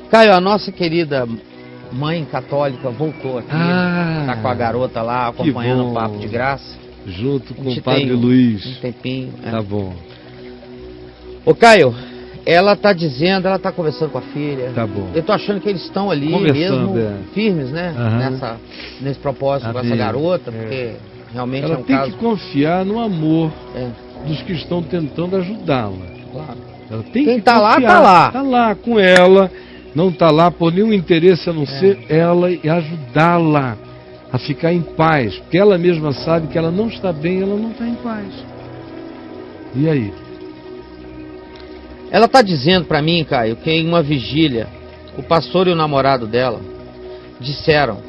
Caio, a nossa querida mãe católica voltou aqui. Tá com a garota lá, acompanhando o Papo de Graça. Junto com o Padre Luiz. Um tempinho. Tá bom. Ô Caio, ela tá dizendo, ela tá conversando com a filha. Tá bom. Eu tô achando que eles estão ali mesmo firmes, né? Nesse propósito com essa garota, porque realmente ela é um tem caso... que confiar no amor dos que estão tentando ajudá-la. Claro. Ela tem Quem que tá confiar. lá, tá lá. Tá lá com ela, não tá lá por nenhum interesse a não ser ela e ajudá-la a ficar em paz. Porque ela mesma sabe que ela não está bem, ela não está em paz. E aí? Ela tá dizendo pra mim, Caio, que em uma vigília, o pastor e o namorado dela disseram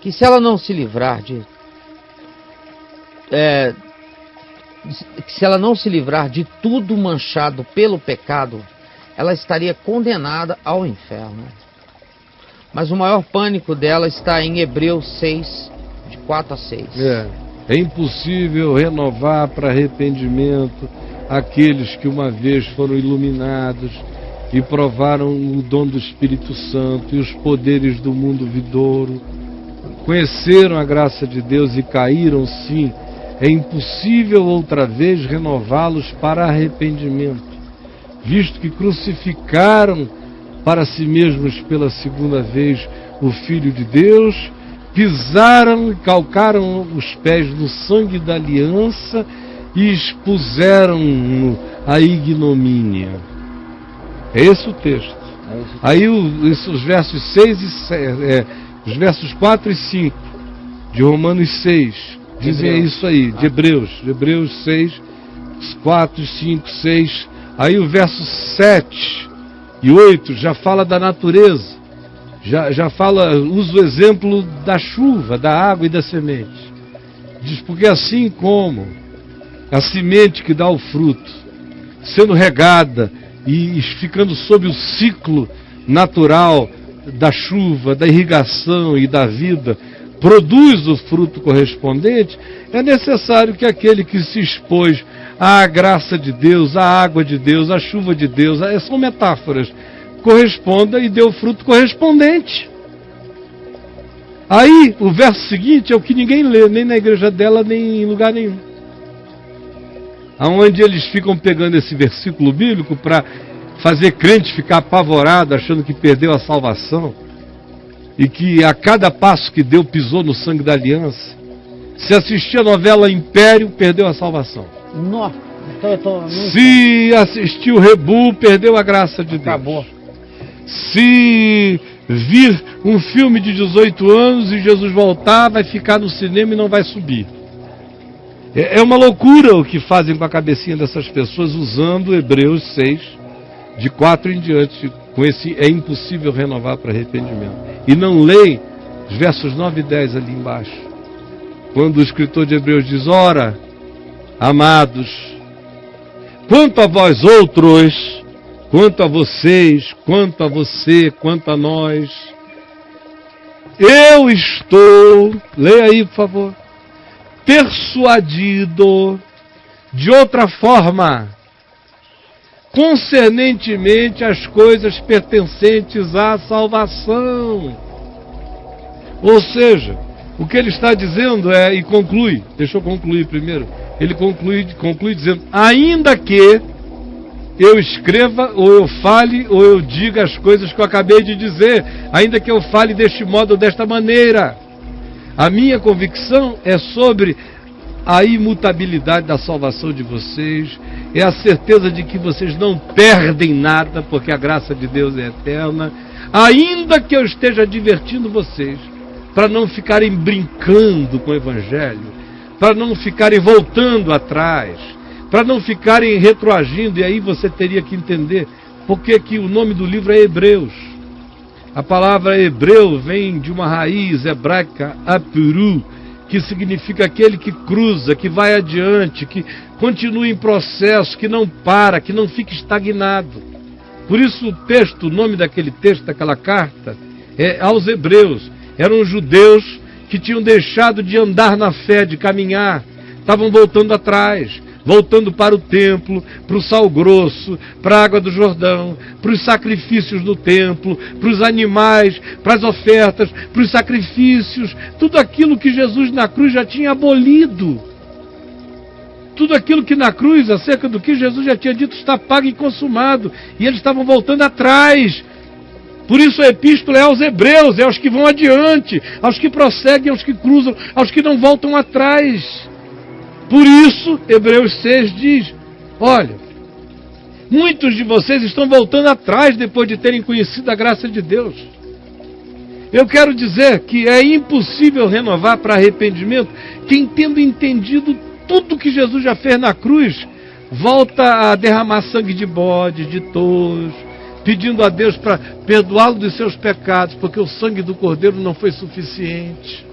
que se ela não se livrar se ela não se livrar de tudo manchado pelo pecado, ela estaria condenada ao inferno. Mas o maior pânico dela está em Hebreus 6, de 4 a 6. É impossível renovar para arrependimento aqueles que uma vez foram iluminados e provaram o dom do Espírito Santo e os poderes do mundo vindouro, conheceram a graça de Deus e caíram, sim. É impossível outra vez renová-los para arrependimento, visto que crucificaram para si mesmos pela segunda vez o Filho de Deus, pisaram e calcaram os pés no sangue da aliança e expuseram a ignomínia. É esse o texto. Aí os versos 6 e 7, os versos 4 e 5 de Romanos 6 dizem isso aí, de Hebreus 6, 4, 5, 6. Aí o verso 7 e 8 já fala da natureza, já fala, usa o exemplo da chuva, da água e da semente. Diz, porque assim como a semente que dá o fruto, sendo regada e ficando sob o ciclo natural da chuva, da irrigação e da vida, produz o fruto correspondente, é necessário que aquele que se expôs à graça de Deus, à água de Deus, à chuva de Deus, são metáforas, corresponda e dê o fruto correspondente. Aí, o verso seguinte é o que ninguém lê, nem na igreja dela, nem em lugar nenhum. Aonde eles ficam pegando esse versículo bíblico para fazer crente ficar apavorado, achando que perdeu a salvação, e que a cada passo que deu pisou no sangue da aliança. Se assistir a novela Império, perdeu a salvação. Nossa, se assistir o Rebu, perdeu a graça de Deus. Acabou. Se vir um filme de 18 anos e Jesus voltar, vai ficar no cinema e não vai subir. É uma loucura o que fazem com a cabecinha dessas pessoas usando Hebreus 6, de 4 em diante, com esse é impossível renovar para arrependimento. E não leem os versos 9 e 10 ali embaixo, quando o escritor de Hebreus diz, ora, amados, quanto a vós outros, quanto a vocês, quanto a você, quanto a nós, eu estou, leia aí por favor, persuadido de outra forma, concernentemente às coisas pertencentes à salvação. Ou seja, o que ele está dizendo e conclui, deixa eu concluir primeiro, ele conclui dizendo, ainda que eu escreva, ou eu fale, ou eu diga as coisas que eu acabei de dizer, ainda que eu fale deste modo ou desta maneira, a minha convicção é sobre a imutabilidade da salvação de vocês, é a certeza de que vocês não perdem nada, porque a graça de Deus é eterna, ainda que eu esteja advertindo vocês, para não ficarem brincando com o Evangelho, para não ficarem voltando atrás, para não ficarem retroagindo, e aí você teria que entender por que o nome do livro é Hebreus. A palavra hebreu vem de uma raiz hebraica, apuru, que significa aquele que cruza, que vai adiante, que continua em processo, que não para, que não fica estagnado. Por isso o nome daquele texto, daquela carta, é aos hebreus. Eram judeus que tinham deixado de andar na fé, de caminhar, estavam voltando atrás, voltando para o templo, para o sal grosso, para a água do Jordão, para os sacrifícios do templo, para os animais, para as ofertas, para os sacrifícios, tudo aquilo que Jesus na cruz já tinha abolido. Tudo aquilo que na cruz, acerca do que Jesus já tinha dito, está pago e consumado. E eles estavam voltando atrás. Por isso a epístola é aos hebreus, é aos que vão adiante, aos que prosseguem, aos que cruzam, aos que não voltam atrás. Por isso, Hebreus 6 diz, olha, muitos de vocês estão voltando atrás depois de terem conhecido a graça de Deus. Eu quero dizer que é impossível renovar para arrependimento quem, tendo entendido tudo que Jesus já fez na cruz, volta a derramar sangue de bode, de touros, pedindo a Deus para perdoá-lo dos seus pecados, porque o sangue do Cordeiro não foi suficiente.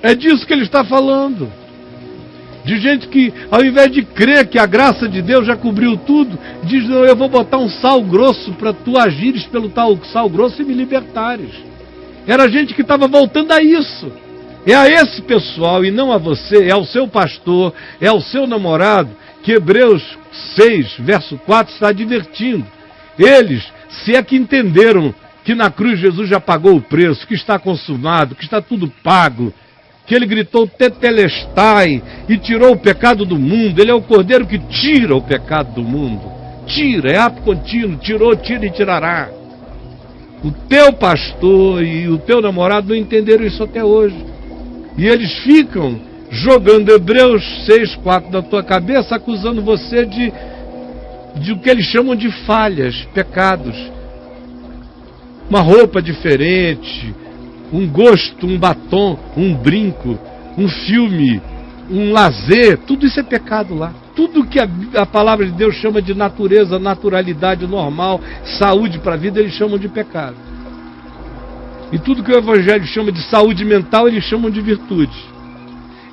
É disso que ele está falando. De gente que, ao invés de crer que a graça de Deus já cobriu tudo, diz, não, eu vou botar um sal grosso para tu agires pelo tal sal grosso e me libertares. Era gente que estava voltando a isso. É a esse pessoal, e não a você, é ao seu pastor, é ao seu namorado, que Hebreus 6, verso 4 está advertindo. Eles, se é que entenderam que na cruz Jesus já pagou o preço, que está consumado, que está tudo pago, que ele gritou tetelestai e tirou o pecado do mundo. Ele é o Cordeiro que tira o pecado do mundo. Tira, é ato contínuo, tirou, tira e tirará. O teu pastor e o teu namorado não entenderam isso até hoje. E eles ficam jogando Hebreus 6:4 na tua cabeça, acusando você de o que eles chamam de falhas, pecados. Uma roupa diferente, um gosto, um batom, um brinco, um filme, um lazer, tudo isso é pecado lá. Tudo que a palavra de Deus chama de natureza, naturalidade normal, saúde para a vida, eles chamam de pecado. E tudo que o Evangelho chama de saúde mental, eles chamam de virtude.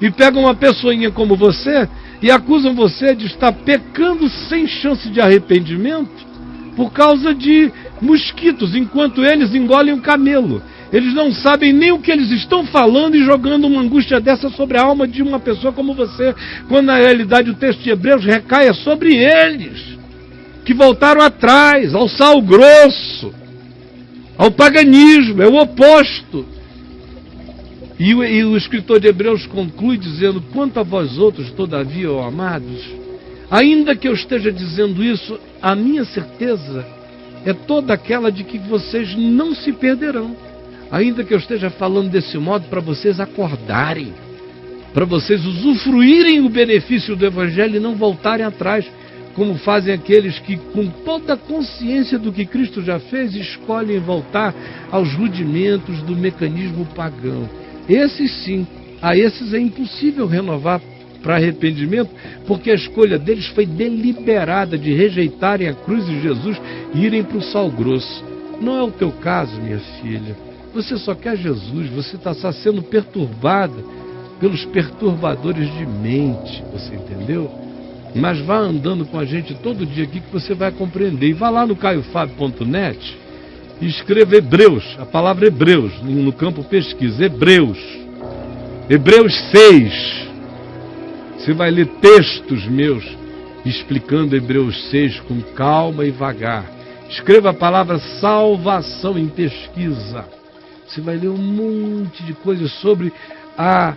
E pegam uma pessoinha como você e acusam você de estar pecando sem chance de arrependimento por causa de mosquitos, enquanto eles engolem um camelo. Eles não sabem nem o que eles estão falando e jogando uma angústia dessa sobre a alma de uma pessoa como você, quando na realidade o texto de Hebreus recai sobre eles, que voltaram atrás, ao sal grosso, ao paganismo, é o oposto. E o escritor de Hebreus conclui dizendo, quanto a vós outros, todavia, ó amados, ainda que eu esteja dizendo isso, a minha certeza é toda aquela de que vocês não se perderão. Ainda que eu esteja falando desse modo para vocês acordarem, para vocês usufruírem o benefício do Evangelho e não voltarem atrás, como fazem aqueles que, com toda a consciência do que Cristo já fez, escolhem voltar aos rudimentos do mecanismo pagão. Esses sim, a esses é impossível renovar para arrependimento, porque a escolha deles foi deliberada de rejeitarem a cruz de Jesus e irem para o sal grosso. Não é o teu caso, minha filha. Você só quer Jesus, você está sendo perturbada pelos perturbadores de mente, você entendeu? Mas vá andando com a gente todo dia aqui que você vai compreender. E vá lá no caiofábio.net e escreva Hebreus, a palavra Hebreus, no campo pesquisa, Hebreus 6. Você vai ler textos meus explicando Hebreus 6 com calma e vagar. Escreva a palavra salvação em pesquisa. Você vai ler um monte de coisas sobre a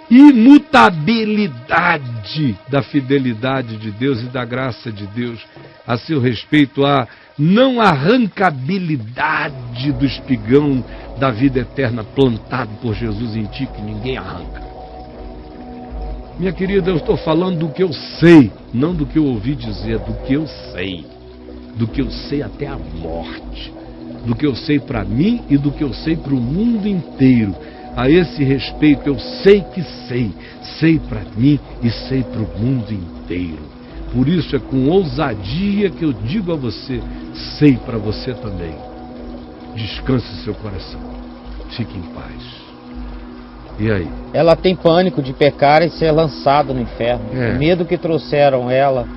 imutabilidade da fidelidade de Deus e da graça de Deus a seu respeito, a não arrancabilidade do espigão da vida eterna plantado por Jesus em ti, que ninguém arranca. Minha querida, eu estou falando do que eu sei, não do que eu ouvi dizer, do que eu sei. Do que eu sei até a morte. Do que eu sei para mim e do que eu sei para o mundo inteiro. A esse respeito eu sei que sei para mim e sei para o mundo inteiro. Por isso é com ousadia que eu digo a você, sei para você também. Descanse seu coração, fique em paz. E aí? Ela tem pânico de pecar e ser lançada no inferno. O medo que trouxeram ela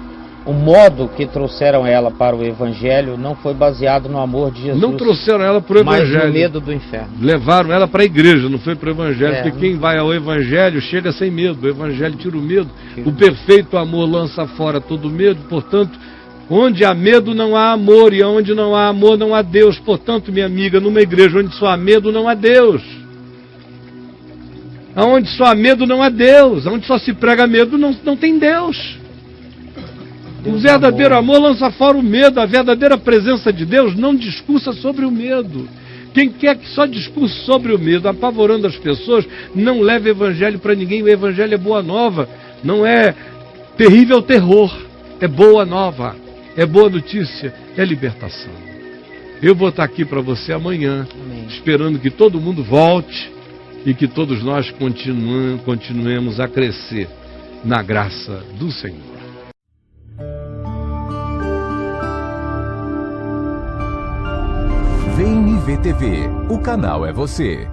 O modo que trouxeram ela para o Evangelho não foi baseado no amor de Jesus. Não trouxeram ela para o Evangelho. Mas no medo do inferno. Levaram ela para a igreja, não foi para o Evangelho. Porque quem não... vai ao Evangelho chega sem medo. O Evangelho tira o medo. O perfeito amor lança fora todo medo. Portanto, onde há medo não há amor. E onde não há amor não há Deus. Portanto, minha amiga, numa igreja onde só há medo não há Deus. Onde só há medo não há Deus. Onde só se prega medo não tem Deus. O verdadeiro amor lança fora o medo. A verdadeira presença de Deus não discursa sobre o medo. Quem quer que só discurse sobre o medo, apavorando as pessoas, não leva evangelho para ninguém. O evangelho é boa nova, não é terrível terror, é boa nova, é boa notícia, é libertação. Eu vou estar aqui para você amanhã, esperando que todo mundo volte e que todos nós continuemos a crescer na graça do Senhor. VNV TV, o canal é você.